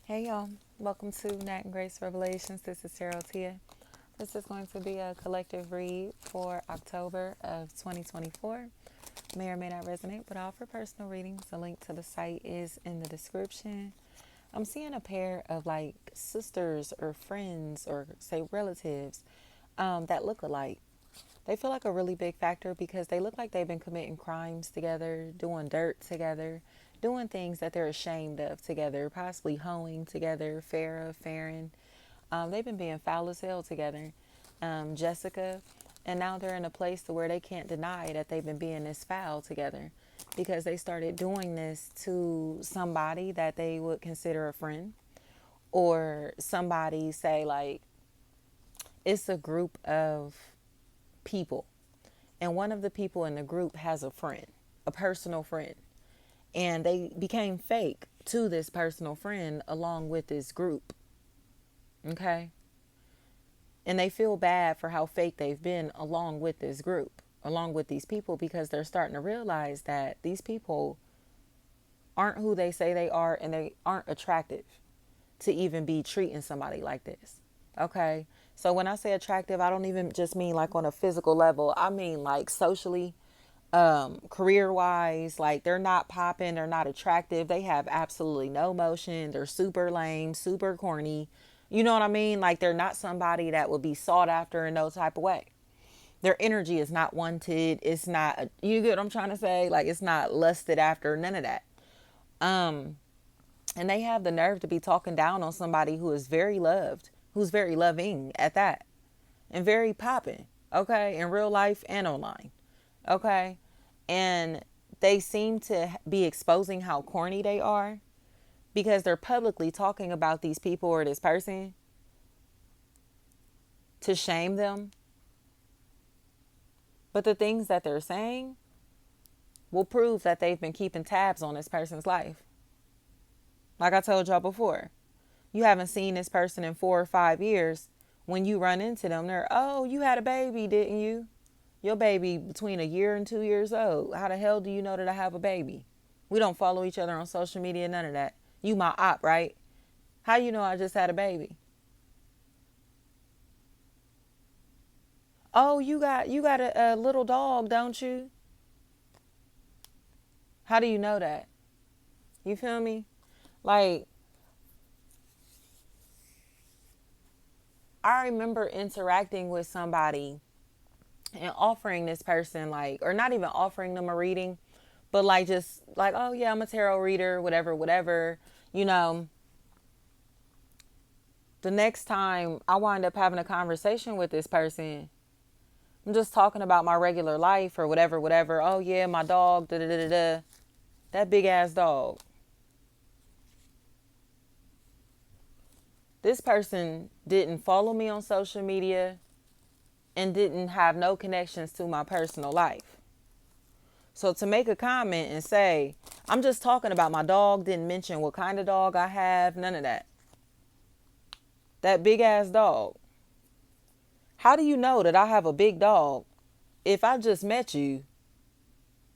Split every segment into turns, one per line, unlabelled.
Hey y'all, welcome to Nat and Grace Revelations. This is Sarah Tia. This is going to be a collective read for October of 2024. May or may not resonate, but I offer personal readings. The link to the site is in the description. I'm seeing a pair of like sisters or friends or say relatives that look alike. They feel like a really big factor because they look like they've been committing crimes together, doing dirt together, doing things that they're ashamed of together, possibly hoeing together, Farrah, Farron. They've been being foul as hell together, Jessica, and now they're in a place to where they can't deny that they've been being this foul together because they started doing this to somebody that they would consider a friend or somebody say like it's a group of people. And one of the people in the group has a friend, a personal friend. And they became fake to this personal friend along with this group. Okay? And they feel bad for how fake they've been along with this group, along with these people, because they're starting to realize that these people aren't who they say they are and they aren't attractive to even be treating somebody like this. Okay? So when I say attractive, I don't even just mean like on a physical level. I mean like socially, career wise, like they're not popping, they're not attractive, they have absolutely no motion, they're super lame, super corny. You know what I mean? Like they're not somebody that would be sought after in no type of way. Their energy is not wanted. It's not, you get what I'm trying to say? Like it's not lusted after, none of that. Um, and they have the nerve to be talking down on somebody who is very loved, who's very loving at that, and very popping, okay, in real life and online, okay? And they seem to be exposing how corny they are because they're publicly talking about these people or this person to shame them. But the things that they're saying will prove that they've been keeping tabs on this person's life. Like I told y'all before, you haven't seen this person in 4 or 5 years. When you run into them, they're, oh, you had a baby, didn't you? Your baby between a year and 2 years old. How the hell do you know that I have a baby? We don't follow each other on social media, none of that. You my op, right? How you know I just had a baby? Oh, you got a little dog, don't you? How do you know that? You feel me? Like I remember interacting with somebody and offering this person like, or not even offering them a reading, but like just like, oh yeah, I'm a tarot reader, whatever, whatever. You know, the next time I wind up having a conversation with this person, I'm just talking about my regular life or whatever, whatever. Oh yeah, my dog, da da da da da. That big ass dog. This person didn't follow me on social media and didn't have no connections to my personal life. So to make a comment and say, I'm just talking about my dog, didn't mention what kind of dog I have, none of that. That big ass dog. How do you know that I have a big dog if I just met you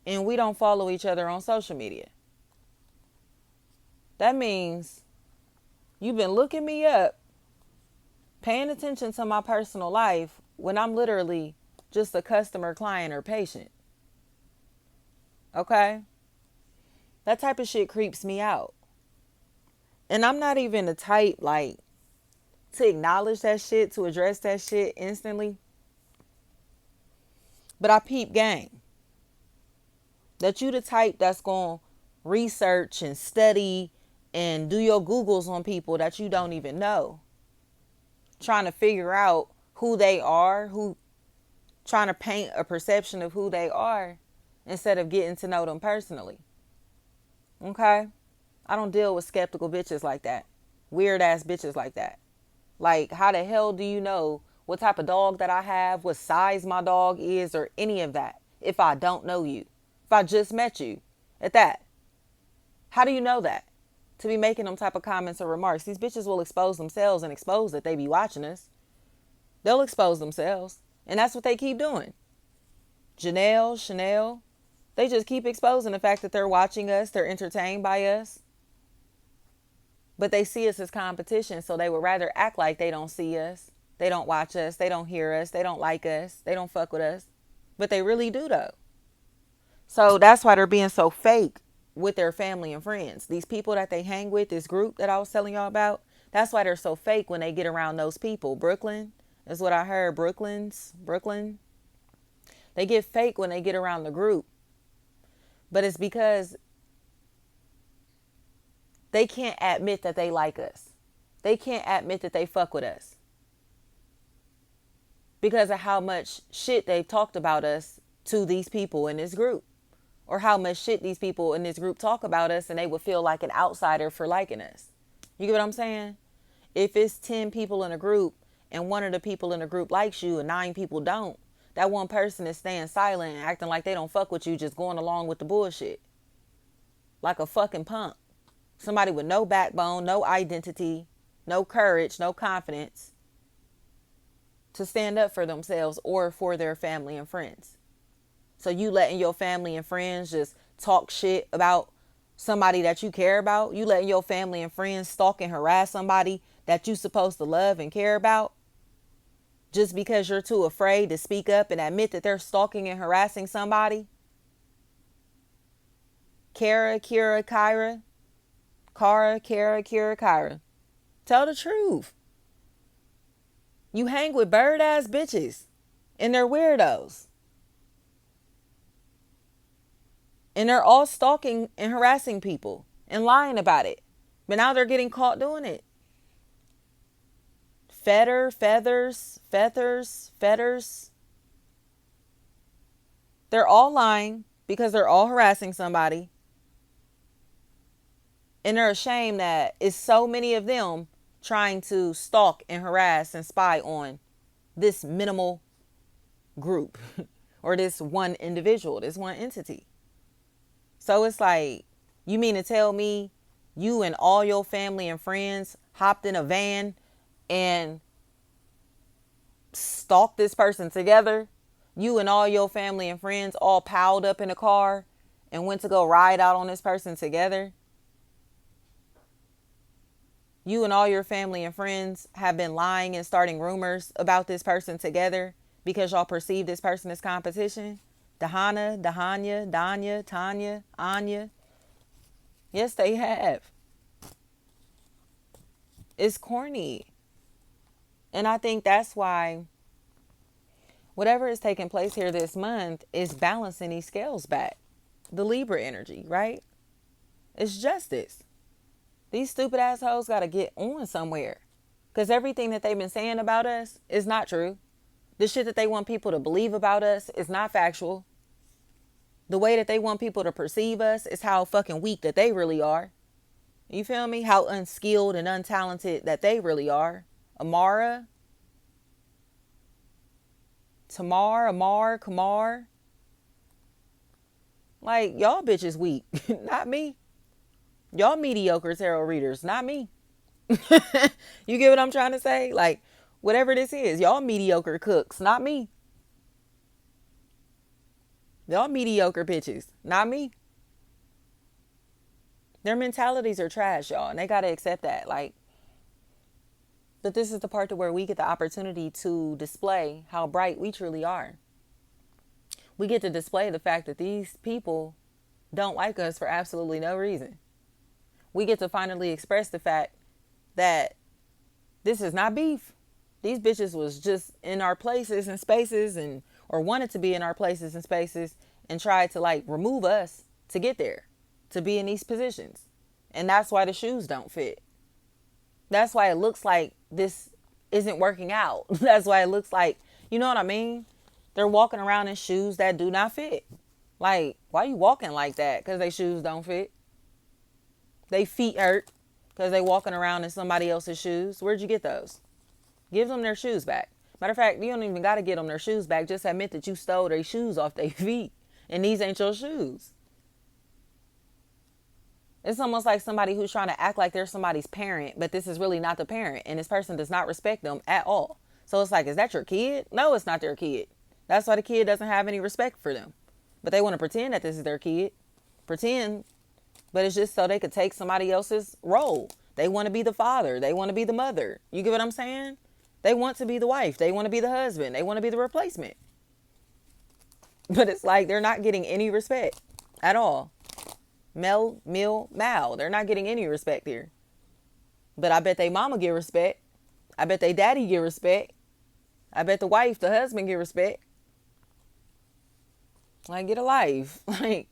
and we don't follow each other on social media? That means you've been looking me up, paying attention to my personal life when I'm literally just a customer, client, or patient. Okay? That type of shit creeps me out. And I'm not even the type like to acknowledge that shit, to address that shit instantly. But I peep game. That you the type that's going to research and study and do your Googles on people that you don't even know. Trying to figure out who they are, who trying to paint a perception of who they are instead of getting to know them personally. Okay? I don't deal with skeptical bitches like that. Weird ass bitches like that. Like, how the hell do you know what type of dog that I have, what size my dog is, or any of that if I don't know you? If I just met you at that? How do you know that? To be making them type of comments or remarks. These bitches will expose themselves and expose that they be watching us. They'll expose themselves. And that's what they keep doing. Janelle, Chanel, they just keep exposing the fact that they're watching us. They're entertained by us. But they see us as competition, so they would rather act like they don't see us. They don't watch us. They don't hear us. They don't like us. They don't fuck with us. But they really do, though. So that's why they're being so fake with their family and friends. These people that they hang with, this group that I was telling y'all about, that's why they're so fake when they get around those people. Brooklyn is what I heard. Brooklyn. They get fake when they get around the group. But it's because they can't admit that they like us. They can't admit that they fuck with us. Because of how much shit they've talked about us to these people in this group. Or how much shit these people in this group talk about us, and they would feel like an outsider for liking us. You get what I'm saying? If it's 10 people in a group and one of the people in the group likes you and 9 people don't, that one person is staying silent and acting like they don't fuck with you, just going along with the bullshit. Like a fucking punk. Somebody with no backbone, no identity, no courage, no confidence to stand up for themselves or for their family and friends. So you letting your family and friends just talk shit about somebody that you care about? You letting your family and friends stalk and harass somebody that you supposed to love and care about? Just because you're too afraid to speak up and admit that they're stalking and harassing somebody? Kara. Tell the truth. You hang with bird ass bitches and they're weirdos. And they're all stalking and harassing people and lying about it. But now they're getting caught doing it. Feathers. They're all lying because they're all harassing somebody. And they're ashamed that it's so many of them trying to stalk and harass and spy on this minimal group or this one individual, this one entity. So it's like, you mean to tell me you and all your family and friends hopped in a van and stalked this person together? You and all your family and friends all piled up in a car and went to go ride out on this person together? You and all your family and friends have been lying and starting rumors about this person together because y'all perceive this person as competition? Danya, Tanya, Anya. Yes, they have. It's corny. And I think that's why whatever is taking place here this month is balancing these scales back. The Libra energy, right? It's justice. These stupid assholes got to get on somewhere. Because everything that they've been saying about us is not true. The shit that they want people to believe about us is not factual. The way that they want people to perceive us is how fucking weak that they really are. You feel me? How unskilled and untalented that they really are. Kamar. Like, y'all bitches weak. Not me. Y'all mediocre tarot readers. Not me. You get what I'm trying to say? Like, whatever this is, y'all mediocre cooks. Not me. Y'all mediocre bitches. Not me. Their mentalities are trash, y'all. And they got to accept that. Like, but this is the part to where we get the opportunity to display how bright we truly are. We get to display the fact that these people don't like us for absolutely no reason. We get to finally express the fact that this is not beef. These bitches was just in our places and spaces and or wanted to be in our places and spaces and tried to like remove us to get there, to be in these positions. And that's why the shoes don't fit. That's why it looks like this isn't working out. That's why it looks like, you know what I mean? They're walking around in shoes that do not fit. Like, why are you walking like that? Because they shoes don't fit. They feet hurt because they walking around in somebody else's shoes. Where'd you get those? Give them their shoes back. Matter of fact, you don't even got to get them their shoes back. Just admit that you stole their shoes off their feet. And these ain't your shoes. It's almost like somebody who's trying to act like they're somebody's parent, but this is really not the parent. And this person does not respect them at all. So it's like, is that your kid? No, it's not their kid. That's why the kid doesn't have any respect for them. But they want to pretend that this is their kid. Pretend. But it's just so they could take somebody else's role. They want to be the father. They want to be the mother. You get what I'm saying? They want to be the wife. They want to be the husband. They want to be the replacement. But it's like they're not getting any respect at all. Mel, meal, mal. They're not getting any respect here. But I bet they mama get respect. I bet they daddy get respect. I bet the wife, the husband get respect. Like, get a life. Like,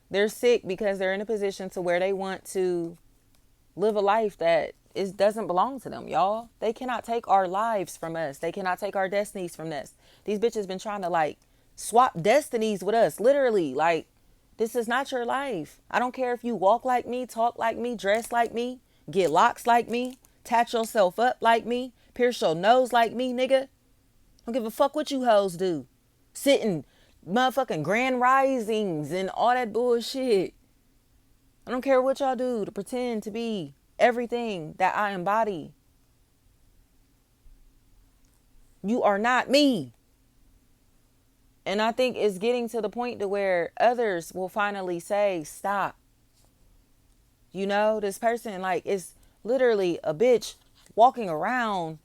they're sick because they're in a position to where they want to live a life that doesn't belong to them, y'all. They cannot take our lives from us. They cannot take our destinies from us. These bitches been trying to like swap destinies with us. Literally, like, this is not your life. I don't care if you walk like me, talk like me, dress like me, get locks like me, tat yourself up like me, pierce your nose like me, nigga. Don't give a fuck what you hoes do. Sitting motherfucking grand risings and all that bullshit. I don't care what y'all do to pretend to be everything that I embody. You are not me. And I think it's getting to the point to where others will finally say, stop. You know, this person like is literally a bitch walking around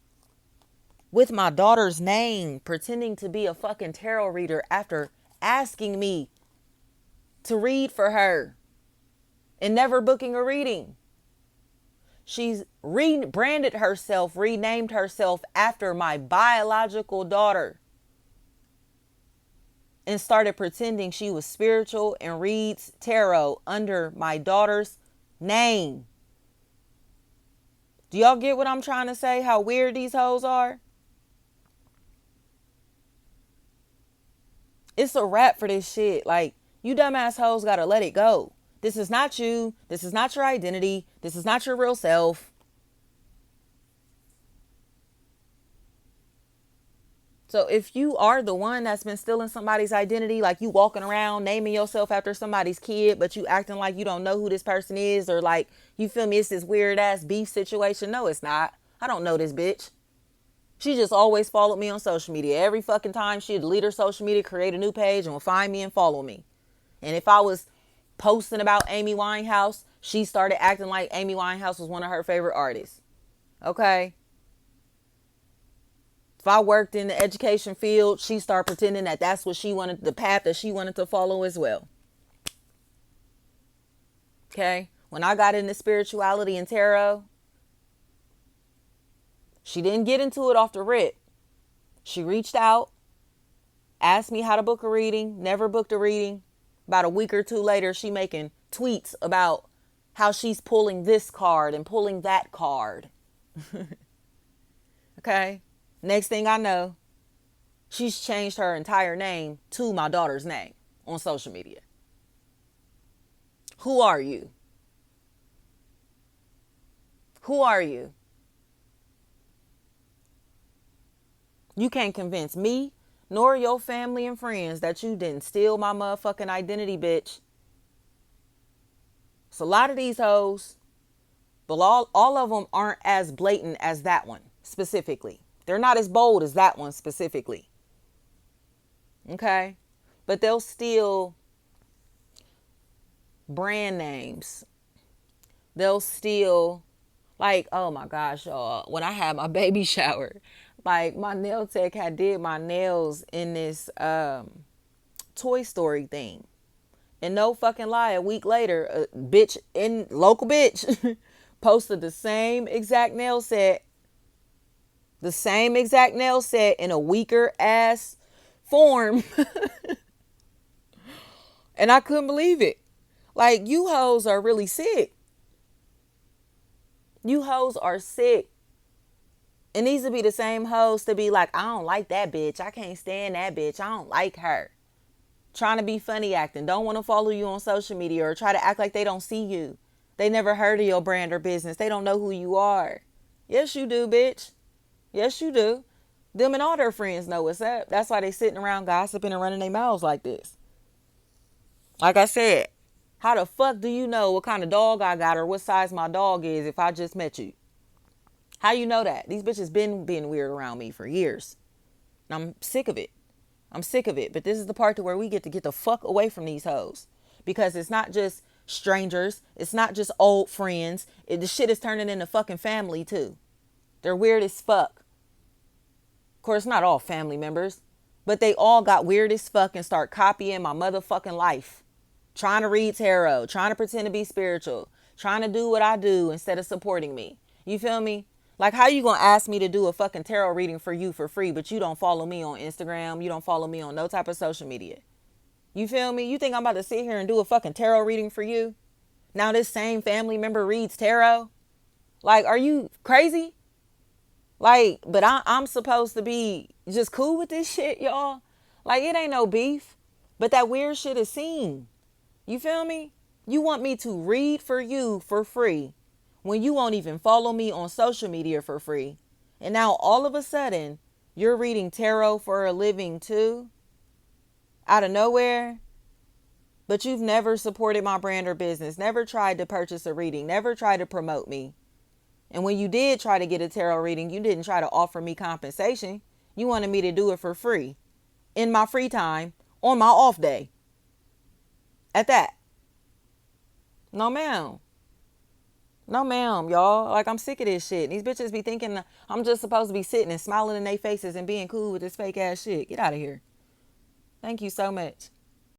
with my daughter's name, pretending to be a fucking tarot reader after asking me to read for her and never booking a reading. She's rebranded herself, renamed herself after my biological daughter and started pretending she was spiritual and reads tarot under my daughter's name. Do y'all get what I'm trying to say? How weird these hoes are? It's a wrap for this shit. Like, you dumbass hoes gotta let it go. This is not you. This is not your identity. This is not your real self. So if you are the one that's been stealing somebody's identity, like you walking around naming yourself after somebody's kid, but you acting like you don't know who this person is, or like, you feel me, it's this weird ass beef situation. No, it's not. I don't know this bitch. She just always followed me on social media. Every fucking time she'd delete her social media, create a new page, and would find me and follow me. And if I was posting about Amy Winehouse, she started acting like Amy Winehouse was one of her favorite artists. Okay? If I worked in the education field, she started pretending that that's what she wanted, the path that she wanted to follow as well. Okay? When I got into spirituality and tarot, she didn't get into it off the rip. She reached out, asked me how to book a reading, never booked a reading. About a week or two later, she making tweets about how she's pulling this card and pulling that card. Okay? Next thing I know, she's changed her entire name to my daughter's name on social media. Who are you? Who are you? You can't convince me nor your family and friends that you didn't steal my motherfucking identity, bitch. So a lot of these hoes, but all of them aren't as blatant as that one specifically. They're not as bold as that one specifically. Okay? But they'll steal brand names. They'll steal, like, oh my gosh, y'all, when I had my baby shower, like, my nail tech had did my nails in this Toy Story thing. And no fucking lie, a week later, a bitch, local bitch, posted the same exact nail set. The same exact nail set in a weaker ass form. And I couldn't believe it. Like, you hoes are really sick. You hoes are sick. It needs to be the same hoes to be like, I don't like that bitch. I can't stand that bitch. I don't like her. Trying to be funny acting. Don't want to follow you on social media or try to act like they don't see you. They never heard of your brand or business. They don't know who you are. Yes, you do, bitch. Yes, you do. Them and all their friends know what's up. That's why they sitting around gossiping and running their mouths like this. Like I said, how the fuck do you know what kind of dog I got or what size my dog is if I just met you? How you know that? These bitches been being weird around me for years. And I'm sick of it. I'm sick of it. But this is the part to where we get to get the fuck away from these hoes. Because it's not just
strangers. It's not just old friends. The shit is turning into fucking family too. They're weird as fuck. Of course, not all family members, but they all got weird as fuck and start copying my motherfucking life. Trying to read tarot, trying to pretend to be spiritual, trying to do what I do instead of supporting me. You feel me? Like, how you gonna ask me to do a fucking tarot reading for you for free, but you don't follow me on Instagram, you don't follow me on no type of social media? You feel me? You think I'm about to sit here and do a fucking tarot reading for you? Now this same family member reads tarot? Like, are you crazy? Like, but I'm supposed to be just cool with this shit, y'all. Like, it ain't no beef, but that weird shit is seen. You feel me? You want me to read for you for free when you won't even follow me on social media for free. And now all of a sudden, you're reading tarot for a living too? Out of nowhere? But you've never supported my brand or business, never tried to purchase a reading, never tried to promote me. And when you did try to get a tarot reading, you didn't try to offer me compensation. You wanted me to do it for free, in my free time, on my off day. At that. No, ma'am. No, ma'am, y'all. Like, I'm sick of this shit. These bitches be thinking I'm just supposed to be sitting and smiling in their faces and being cool with this fake ass shit. Get out of here. Thank you so much.